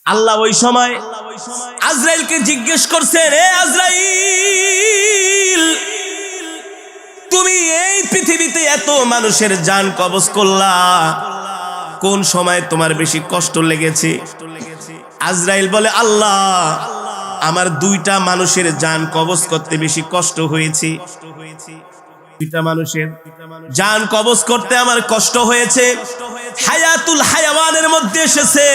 আল্লাহ ওই সময় আজরাইলকে জিজ্ঞেস করছেন, এ আজরাইল, তুমি এই পৃথিবীতে এত মানুষের জান কবজ করলা, কোন সময় তোমার বেশি কষ্ট লেগেছে? আজরাইল বলে, আল্লাহ, আমার দুইটা মানুষের জান কবজ করতে বেশি কষ্ট হয়েছে। দুইটা মানুষের জান কবজ করতে আমার কষ্ট হয়েছে। হায়াতুল হায়াওয়ানের মধ্যে এসেছে,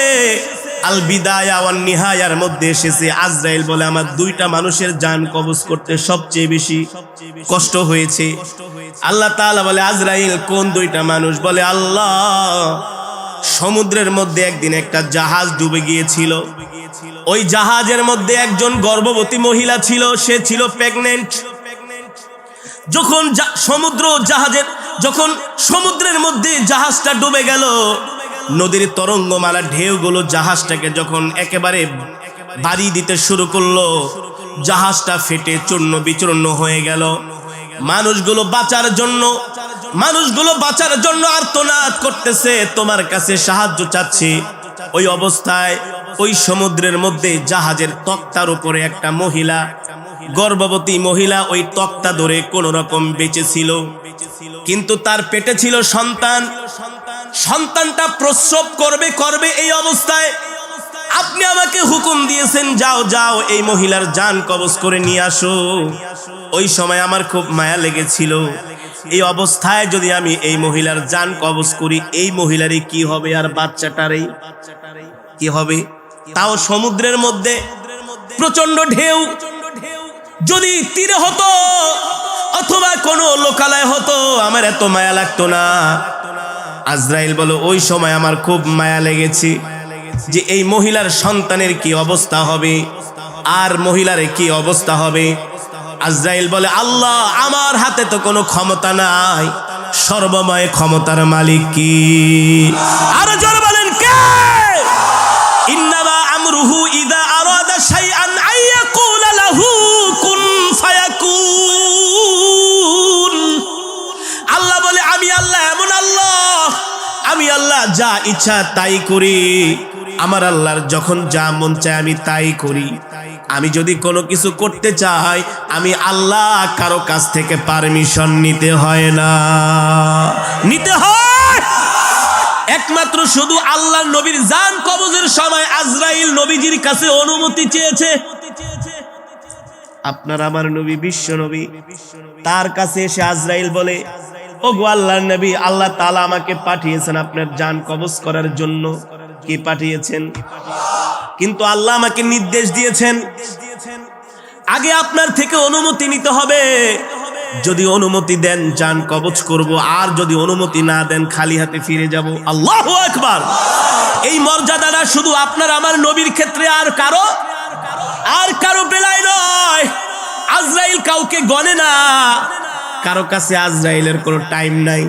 আল বিদায়া ওয়ান নিহায়ার মধ্যে এসেছে। আজরাইল বলে, আমার দুইটা মানুষের জান কবজ করতে সবচেয়ে বেশি কষ্ট হয়েছে। আল্লাহ তাআলা বলে, আজরাইল, কোন দুইটা মানুষ? বলে, আল্লাহ, সমুদ্রের মধ্যে একদিন একটা জাহাজ ডুবে গিয়েছিল। ওই জাহাজের মধ্যে একজন গর্ভবতী মহিলা ছিল, সে ছিল প্রেগন্যান্ট। যখন সমুদ্রের মধ্যে জাহাজটা ডুবে গেল, নদীর তরঙ্গমালা ঢেউগুলো জাহাজটাকে যখন একেবারে বাড়ি দিতে শুরু করলো, জাহাজটা ফেটে চূর্ণ বিচূর্ণ হয়ে গেল। মানুষগুলো বাঁচার জন্য আর্তনাদ করতেছে, তোমার কাছে সাহায্য চাচ্ছে। ওই অবস্থায় ওই সমুদ্রের মধ্যে জাহাজের তক্তার উপরে একটা মহিলা, গর্ভবতী মহিলা, ওই তক্তা ধরে কোন রকম বেঁচে ছিল। কিন্তু তার পেটে ছিল সন্তান। সন্তানটা প্রসব করবে এই অবস্থায় আপনি আমাকে হুকুম দিয়েছেন, যাও এই মহিলার জান কবজ করে নিয়ে আসো। ওই সময় আমার খুব মায়া লেগেছিল, এই অবস্থায় যদি আমি এই মহিলার জান কবজ করি, এই মহিলারই কি হবে আর বাচ্চাটারই কি হবে? তাও সমুদ্রের মধ্যে প্রচন্ড ঢেউ। যদি তীরে হতো অথবা কোনো লোকালয় হতো, আমার এত মায়া লাগতো না। আজরাইল বলে, ওই সময় আমার খুব মায়া লেগেছে যে এই মহিলার সন্তানের কি অবস্থা হবে আর মহিলার কি অবস্থা হবে। আজরাইল বলে, আল্লাহ, আমার হাতে তো কোনো ক্ষমতা নাই, সর্বময় ক্ষমতার মালিক কি? আরো জোরে বলেন, কে? ইন্নামা আমরুহু ইযা আরাদা শাইআন আইয়াকুলা লাহু কুন ফায়াকুন। আল্লাহ বলে, আমি আল্লাহ এমন আল্লাহ, আমি আল্লাহ যা ইচ্ছা তাই করি। আমার আল্লাহর যখন যা মন চায় আমি তাই করি। আমি যদি কোনো কিছু করতে চাই, আমি আল্লাহ কারো কাছ থেকে পারমিশন নিতে হয় না, নিতে হয় একমাত্র শুধু আল্লাহর নবীর জান কবজের সময় আজরাইল নবীজির কাছে অনুমতি চেয়েছে। আপনার আমার নবী, বিশ্ব নবী, তার কাছে এসে আজরাইল বলে, ওগো আল্লাহর নবী, আল্লাহ তাআলা আমাকে পাঠিয়েছেন আপনার জান কবজ করার জন্য। কি পাঠিয়েছেন? কিন্তু আল্লাহ আমাকে নির্দেশ দিয়েছেন, আগে আপনার থেকে অনুমতি নিতে হবে। যদি অনুমতি দেন জান কবজ করব, আর যদি অনুমতি না দেন খালি হাতে ফিরে যাব। আল্লাহু আকবার। এই মর্যাদাটা শুধু আপনার আমার নবীর ক্ষেত্রে, আর কারো বেলায় নয়। আজরাইল কাউকে গনে না, কারো কাছে আজরাইলের কোনো টাইম নাই।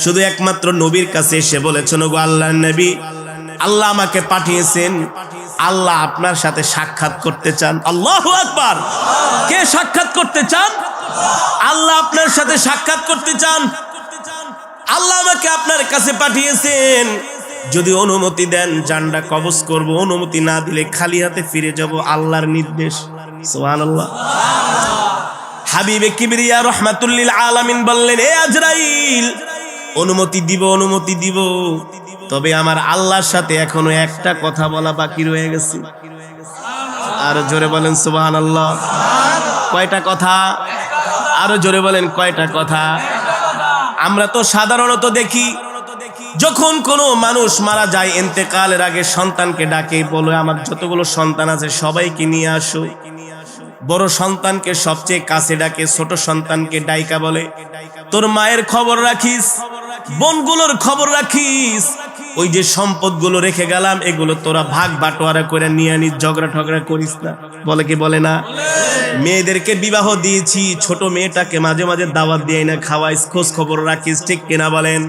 শুধু একমাত্র নবীর কাছে এসে বলেছেন, ওগো আল্লাহর নবী, আল্লাহ আমাকে পাঠিয়েছেন, আল্লাহ আপনার সাথে সাক্ষাৎ করতে চান। আল্লাহু আকবার। কে সাক্ষাৎ করতে চান? আল্লাহ আপনার সাথে সাক্ষাৎ করতে চান। আল্লাহ আমাকে আপনার কাছে পাঠিয়েছেন, যদি অনুমতি দেন জানটা কবজ করব, অনুমতি না দিলে খালি হাতে ফিরে যাব। আল্লাহর নির্দেশ। সুবহানাল্লাহ। হাবিবে কিবরিয়া রাহমাতুল লিল আলামিন বললেন, এ আজরাইল, অনুমতি দিব, তবে আমার আল্লাহর সাথে এখনো একটা কথা বলা বাকি রয়ে গেছে। আর জোরে বলেন সুবহানাল্লাহ। কয়টা কথা? আরো জোরে বলেন, কয়টা কথা? আমরা তো সাধারণত দেখি, যখন কোনো মানুষ মারা যায়, ইন্তেকালের আগে সন্তানকে ডাকে, বলে আমার যতগুলো সন্তান আছে সবাইকে নিয়ে আসো। বড় সন্তানকে সবচেয়ে কাছে ডাকে, ছোট সন্তানকে ডাইকা বলে, তোর মায়ের খবর রাখিস, বোনগুলোর খবর রাখিস, ওই যে সম্পদগুলো রেখে গেলাম এগুলো তোরা ভাগ বাটোয়ারা করে নিয়ে আনিস, ঝগড়া ঠগড়া করিস না। বলে কি বলে না? মেয়েদেরকে বিবাহ দিয়েছি, ছোট মেয়েটাকে মাঝে মাঝে দাওয়াত দিয়ে না খাওয়াইস, খোঁজ খবর রাখিস, ঠিক কিনা বলেন?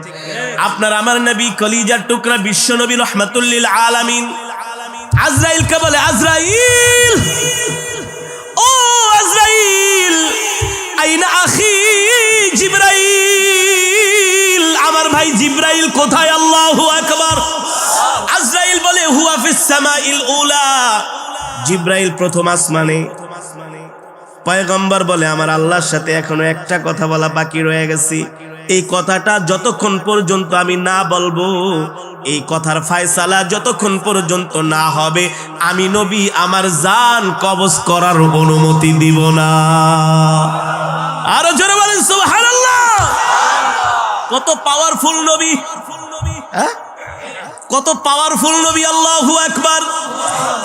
আপনার আমার নবী কলিজার টুকরা বিশ্ব নবী রাহমাতুল লিল আলামিন আজরাইলকে বলে, আজরাইল, ও আজরাইল, আইনা আখি জিবরাইল, আমার ভাই জিবরাইল কোথায়? আল্লাহু আকবার। আজরাইল বলে হুয়া ফিস সামাইল উলা, জিব্রাইল প্রথম আসমানে। পয়গম্বর বলে আমার আল্লাহর সাথে এখনো একটা কথা বলা বাকি রয়ে গেছে, এই কথাটা যতক্ষণ পর্যন্ত আমি না বলবো, এই কথার ফায়সালা যতক্ষণ পর্যন্ত না হবে, আমি নবী আমার জান কবজ করার অনুমতি দিব না। আরো জোরে বলেন সুবহানাল্লাহ। কত পাওয়ারফুল নবী, কত পাওয়ারফুল নবী, আল্লাহু আকবার।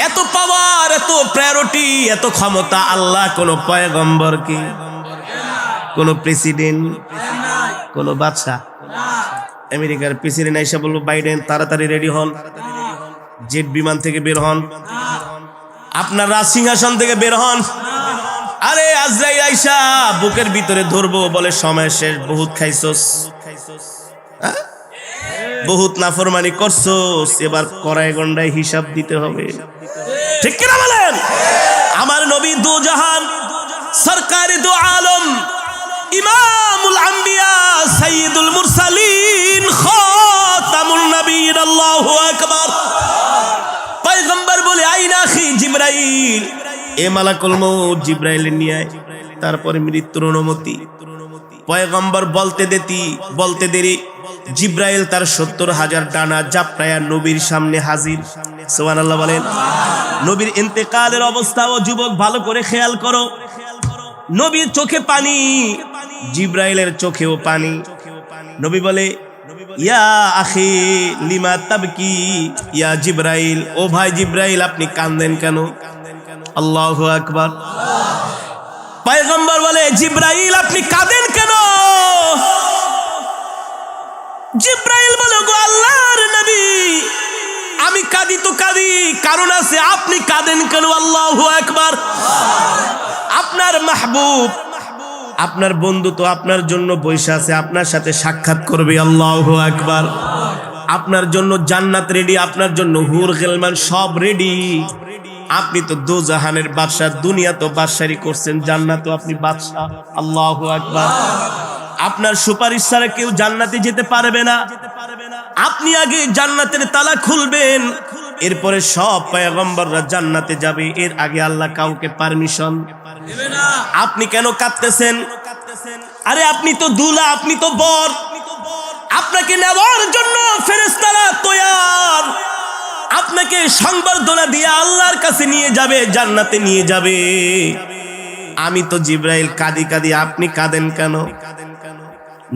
এত পাওয়ার, এত প্রায়োরিটি, এত ক্ষমতা আল্লাহ কোন পয়গম্বরকে, কোন প্রেসিডেন্ট, কোন বাদশা, আমেরিকার প্রেসিডেন্ট আইসা বলবো বাইডেন তাড়াতাড়ি রেডি হন, জেট বিমান থেকে বের হন, আপনার রাজ সিংহাসন থেকে বের হন। আরে আজরাইল আইসা বুকের ভিতরে ধরবো, বলে সময় শেষ, বহুত খাইছস, বহুত নাফরমানি করছস, এবার কড়াই গন্ডায় হিসাব দিতে হবে। ঠিক কিনা বলেন? আমার নবী দু জাহান সরকারি দু আলম, ইমামুল আম্বিয়া, সাইয়্যিদুল মুরসালিন, খাতামুন নবিয়্যিন, আল্লাহু আকবার। পয়গম্বর বলে আইনা আখি জিবরাইল, এ মালাকুল মউত জিবরাইল নিয়ে আয়, তারপরে মৃত্যুর অনুমতি। পয়গম্বর বলতে দেরি জিবরাইল তার ৭০,০০০ ডানা জাপটায়া নবীর সামনে হাজির। সুবহানাল্লাহ বলেন। নবীর ইন্তেকালের অবস্থা ও যুবক ভালো করে খেয়াল করো। নবীর চোখে পানি, জিবরাইলের চোখেও পানি। নবী বলে ইয়া আখি লিমা তাবকি ইয়া জিবরাইল, ও ভাই জিবরাইল আপনি কাঁদেন কেন? আল্লাহু আকবার। পয়গম্বর বলে জিবরাইল আপনি কাঁদেন কেন? জিবরাইল বলে গো আল্লাহর নবী, আমি কাঁদি তো কাঁদি, কারণ আছে, আপনি কাঁদেন কেন? আল্লাহু আকবার। আপনার মাহবুব, আপনার বন্ধু তো আপনার জন্য বসে আছে, আপনার সাথে সাক্ষাৎ করবে। আল্লাহু আকবার। আপনার জন্য জান্নাত রেডি, আপনার জন্য হুর গিলমান সব রেডি। আপনি তো দোজাহানের বাদশা, দুনিয়া তো বাদশাহী করছেন, জান্নাতও আপনি বাদশা। আল্লাহু আকবার। আপনার সুপারিশ ছাড়া কেউ জান্নাতে যেতে পারবে না। আপনি আগে জান্নাতের তালা খুলবেন, এরপরে সব পয়গম্বররা জান্নাতে যাবে, এর আগে আল্লাহ কাউকে পারমিশন দেবে না। আপনি কেন কাঁদতেছেন? আরে আপনি তো দুলা, আপনি তো বর, আপনাকে নেওয়ার জন্য ফেরেশতারা তৈয়ার, আপনাকে সংবর্ধনা দিয়ে আল্লাহর কাছে নিয়ে যাবে, জান্নাতে নিয়ে যাবে। আমি তো জিবরাইল কাঁদি কাঁদি, আপনি কাঁদেন কেন?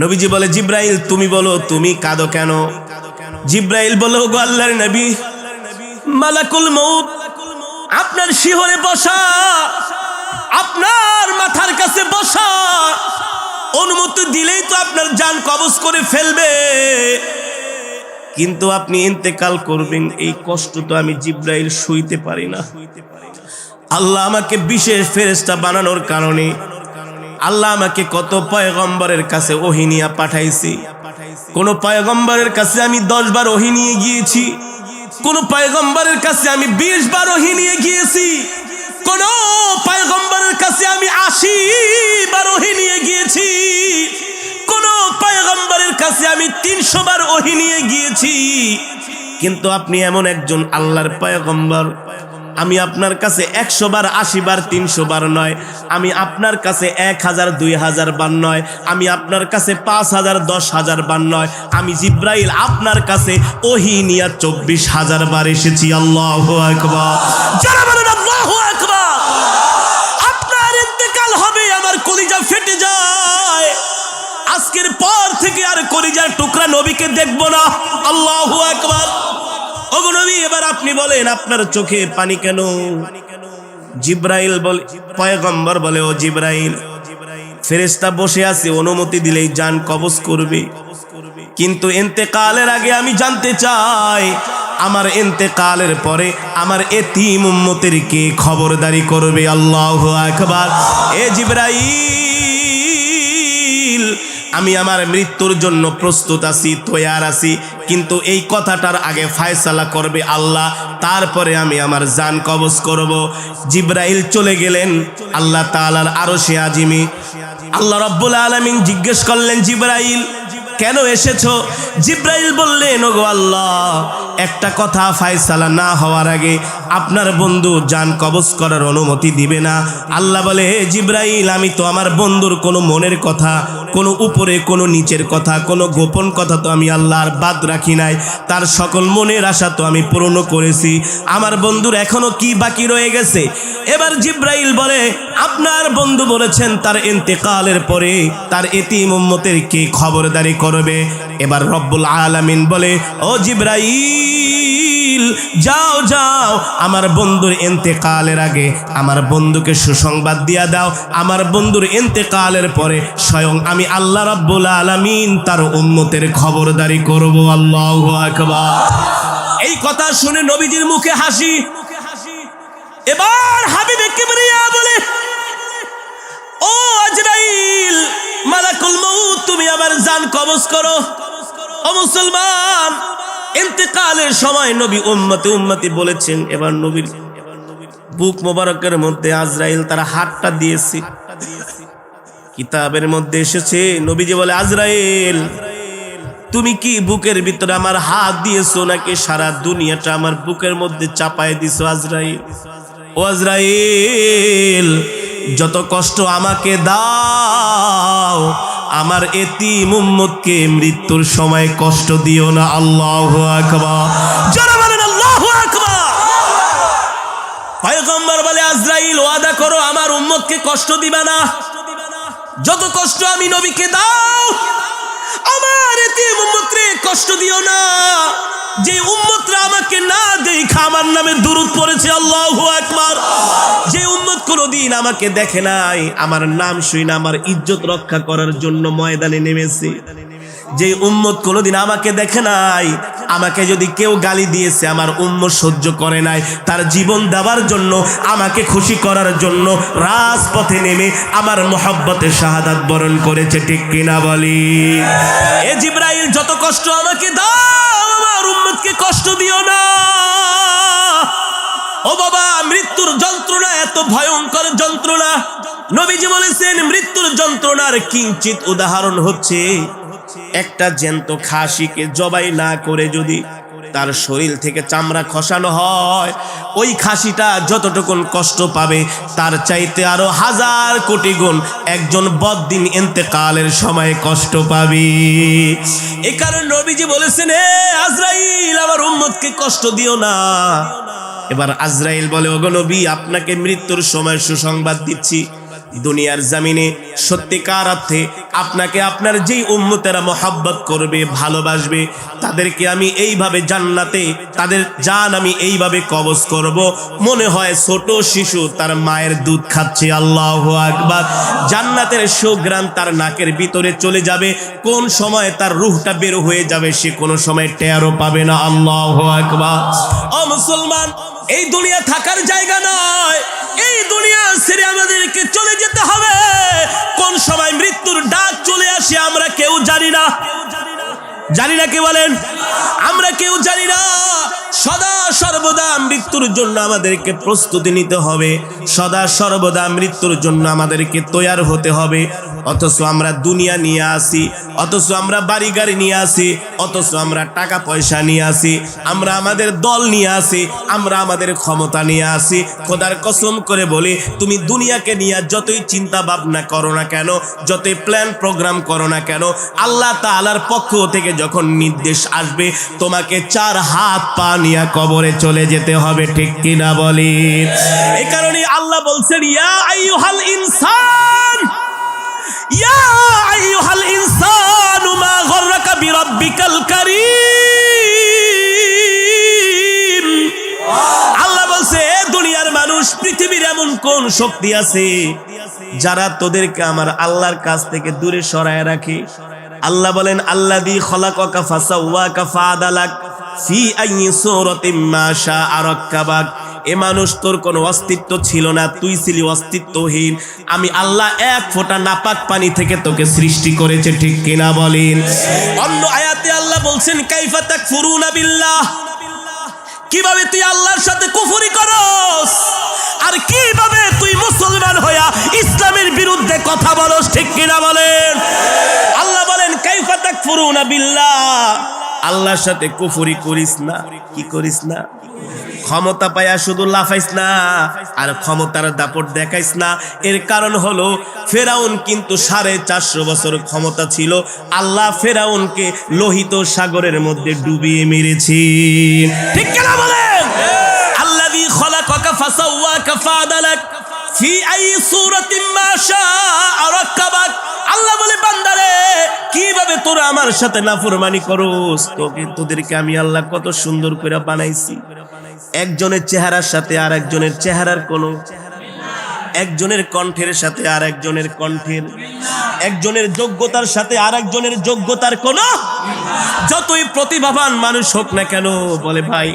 নবীজি বলে জিবরাইল তুমি বলো, তুমি কাঁদো কেন? জিবরাইল বলো গো আল্লাহর নবী, মালাকুল মউত আপনার শিহরে বসা, আপনার মাথার কাছে বসা, অনুমতি দিলেই তো আপনার জান কবজ করে ফেলবে, কিন্তু আপনি ইন্তেকাল করবেন, এই কষ্ট তো আমি জিবরাইল সইতে পারি না। আল্লাহ আমাকে বিশেষ ফেরেশতা বানানোর কারণে আল্লাহ আমাকে কত পয়গম্বরের কাছে ওহী নিয়ে পাঠাইছি। কোন পয়গম্বরের কাছে আমি 10 বার ওহী নিয়ে গিয়েছি, কোন পয়গম্বরের কাছে আমি 20 বার ওহী নিয়ে গিয়েছি, কোন পয়গম্বরের কাছে আমি 80 বার ওহী নিয়ে গিয়েছি, কোন পয়গম্বরের কাছে আমি 300 বার ওহী নিয়ে গিয়েছি। কিন্তু আপনি এমন একজন আল্লাহর পয়গম্বর, আমি আপনার কাছে 100 বার 80 বার 300 বার নয়, আমি আপনার কাছে 1000 2000 বার নয়, আমি আপনার কাছে 5000 10,000 বার নয়, আমি জিবরাইল আপনার কাছে ওহী নিয়ে 24,000 বার এসেছি। আল্লাহু আকবার। যারা বলেন আল্লাহু আকবার। আপনার ইন্তেকাল হবে, আমার কলিজা ফেটে যায়, আজকের পর থেকে আর কলিজার টুকরা নবীকে দেখব না। আল্লাহু আকবার। ওগো নবী, এবার আপনি বলেন আপনার চোখে পানি কেন? জিবরাইল বলে, পয়গম্বর বলে ও জিবরাইল, ফেরেশতা বসে আছে, অনুমতি দিলেই জান কবজ করবে, কিন্তু ইন্তেকালের আগে আমি জানতে চাই আমার ইন্তেকালের পরে আমার এতিম উম্মতের কে খবরদারি করবে। আল্লাহু আকবার। এ জিবরাইল, আমি আমার মৃত্যুর জন্য প্রস্তুত আছি, তৈয়ার আছি, কিন্তু এই কথাটার আগে ফয়সালা করবে আল্লাহ, তারপরে আমি আমার জান কবজ করব। জিবরাইল চলে গেলেন আল্লাহ তাআলার আরশে আজিমে। আল্লাহ রাব্বুল আলামিন জিজ্ঞেস করলেন জিবরাইল, কেন এসেছো? জিব্রাইল বললেন, ওগো আল্লাহ, একটা কথা ফায়সালা না হওয়ার আগে আপনার বন্ধু জান কবজ করার অনুমতি দিবে না। আল্লাহ বলে, হে জিব্রাইল, আমি তো আমার বন্ধুর কোনো মনের কথা, কোনো উপরে কোনো নিচের কথা, কোনো গোপন কথা তো আমি আল্লাহর বাদ রাখি নাই। তার সকল মনের আশা তো আমি পূর্ণ করেছি। আমার বন্ধুর এখনো কি বাকি রয়ে গেছে? এবার জিব্রাইল বলে, আপনার বন্ধু বলেছেন তার ইন্তেকালের পরে তার এতিম উম্মতের কে খবরদারি করবে। এবার রব্বুল আলামিন বলে, ও জিব্রাইল, যাও যাও, আমার বন্ধুর ইন্তেকালের আগে আমার বন্ধুকে সুসংবাদ দিয়া দাও। আমার বন্ধুর ইন্তেকালের পরে স্বয়ং আমি আল্লাহ রব্বুল আলামিন তার উম্মতের খবরদারি করব। আল্লাহু আকবার। এই কথা শুনে নবীজির মুখে হাসি। এবার হাবিবে কিবরিয়া বলে, ও আজরাইল, মালাকুল মউত, তুমি আমার জান কবজ করো। ও মুসলমান, ইন্তেকালের সময় নবী উম্মতে উম্মতি বলেছেন। এবার নবীর বুক মোবারকের মধ্যে আজরাইল তার হাতটা দিয়েছে। কিতাবের মধ্যে এসেছে, নবীজি বলে, আজরাইল, তুমি কি বুকের ভিতরে আমার হাত দিয়েছো নাকি সারা দুনিয়াটা আমার বুকের মধ্যে চাপায় দিছো? আজরাইল, ও আজরাইল, যত কষ্ট আমাকে দাও, আমার এতিম উম্মতকে মৃত্যুর সময় কষ্ট দিও না। আল্লাহু আকবার। যারা বলেন আল্লাহু আকবার। পয়গম্বর বলে, আজরাইল, ওয়াদা করো আমার উম্মতকে কষ্ট দিবা না। যত কষ্ট আমি নবীকে দাও, আমার এতিম উম্মতকে কষ্ট দিও না। যে উম্মতরা আমাকে না দেখা আমার নামে দুরূদ পড়েছে, আল্লাহু আকবার, যে উম্মত কোনদিন আমাকে দেখে নাই, আমার নাম শুনে আমার ইজ্জত রক্ষা করার জন্য ময়দানে নেমেছে, যে উম্মত কোনদিন আমাকে দেখে নাই, আমাকে যদি কেউ গালি দিয়েছে আমার উম্মত সহ্য করে নাই, তার জীবন দেওয়ার জন্য, আমাকে খুশি করার জন্য রাজপথে নেমে আমার মহব্বতে শাহাদাত বরণ করেছে। ঠিক কিনা বলি? এ জিব্রাইল, যত কষ্ট আমাকে দাও, আমার উম্মতকে কষ্ট দিও না। ও বাবা, মৃত্যুর যন্ত্রণা এত ভয়ঙ্কর যন্ত্রণা। নবীজি বলেছেন, মৃত্যুর যন্ত্রণার কিঞ্চিত উদাহরণ হচ্ছে একটা জ্যান্ত খাসিকে জবাই না করে যদি তার শরীর থেকে চামড়া খসানো হয়, ওই খাসিটা যতটুকুন কষ্ট পাবে তার চাইতে আরো 1000 কোটি গুণ একজন বদ্দিন ইন্তেকালের সময় কষ্ট পাবে। এই কারণে নবীজি বলেছেন, হে আজরাইল, আমার উম্মতকে কষ্ট দিও না। এবার আজরাইল বলে, ওগো নবী, আপনাকে মৃত্যুর সময় সুসংবাদ দিচ্ছি। দুনিয়ার জমিনে সত্যিকার অর্থে আপনাকে আপনার যেই উম্মতেরা মহব্বত করবে, ভালোবাসবে, তাদেরকে আমি এইভাবে জান্নাতে তাদের জান আমি এইভাবে কবজ করব, মনে হয় ছোট শিশু তার মায়ের দুধ খাচ্ছে। আল্লাহু আকবার। জান্নাতের সুঘ্রাণ তার নাকের ভিতরে চলে যাবে, কোন সময় তার রূহটা বের হয়ে যাবে সে কোনো সময় টেরও পাবে না। আল্লাহু আকবার। ও মুসলমান, এই দুনিয়া থাকার জায়গা নয়, এই দুনিয়া ছেড়ে আমাদেরকে চলে যেতে হবে। কোন সময় মৃত্যুর ডাক চলে আসে আমরা কেউ জানি না। জানি না, কে বলেন? আমরা কেউ জানি না। সদা সর্বদা মৃত্যুর জন্য আমাদেরকে প্রস্তুতি নিতে হবে, সদা সর্বদা মৃত্যুর জন্য আমাদেরকে তৈয়ার হতে হবে। অথচ আমরা দুনিয়া নিয়ে আসি, অথচ আমরা বাড়ি গাড়ি নিয়ে আসি, অথচ আমরা টাকা পয়সা নিয়ে আসি, আমরা আমাদের দল নিয়ে আসি, আমরা আমাদের ক্ষমতা নিয়ে আসি। খোদার কসম করে বলি, তুমি দুনিয়াকে নিয়ে যতই চিন্তা ভাবনা করো না কেন, যতই প্ল্যান প্রোগ্রাম করো না কেন, আল্লাহ তাআলার পক্ষ থেকে যখন নির্দেশ আসবে, তোমাকে 4 হাত পা নিয়ে কবরে চলে যেতে হবে। ঠিক কিনা বলি? এই কারণে আল্লাহ বলছেন, ইয়া আইয়ুহাল ইনসান, ইয়া আইয়ুহাল ইনসানু মা গররাকা বিরাব্বিকাল কারীম। আল্লাহ বলছে, দুনিয়ার মানুষ, পৃথিবীর এমন কোন শক্তি আছে যারা তোদেরকে আমার আল্লাহর কাছ থেকে দূরে সরায় রাখে? আল্লাহ বলেন, আল্লাযী খলাকাকা ফাসাওয়াকা ফাআদালাক ফি আইয়ি সূরাতিন মা শাআ রাক্কাবাক। এ মানুষ, তোর কোনো অস্তিত্ব ছিল না, তুই ছিলি অস্তিত্বহীন। আমি আল্লাহ এক ফোঁটা নাপাক পানি থেকে তোকে সৃষ্টি করেছে। ঠিক কিনা বলেন? অন্য আয়াতে আল্লাহ বলছেন, কাইফা তাকফুরুনা বিল্লাহ, কিভাবে তুই আল্লাহর সাথে কুফরি করস, আর কিভাবে তুই মুসলমান হইয়া ইসলামের বিরুদ্ধে কথা বলস। ঠিক কিনা বলেন? আল্লাহ বলেন, কাইফা তাকফুরুনা ইয়াকফুরুনা বিল্লাহ, আল্লাহর সাথে কুফরি করিস না। কি করিস না? ক্ষমতা পায়া শুধু লাফাইস না, আর ক্ষমতার দাপট দেখাইস না। এর কারণ হলো ফেরাউন কিন্তু 450 বছর ক্ষমতা ছিল। আল্লাহ ফেরাউনকে লোহিত সাগরের মধ্যে ডুবিয়ে মেরেছে। ঠিক কিনা বলেন? আল্লাযী খলাকাকা ফাসাওয়াকা ফাআদালাক ফি আই সূরাতিন মা শাআ রাক্কাবাক। আল্লাহ বলে, বান্দারে কিভাবে তোরা আমার সাথে নাফরমানি করস, তোদেরকে আমি আল্লাহ কত সুন্দর করে বানাইছি। একজনের চেহারার সাথে আর একজনের চেহারার কোনো, একজনের কণ্ঠের সাথে আর একজনের কণ্ঠের, একজনের যোগ্যতার সাথে আর একজনের যোগ্যতার কোনো, যতই প্রতিভাবান মানুষ হোক না কেন, বলে ভাই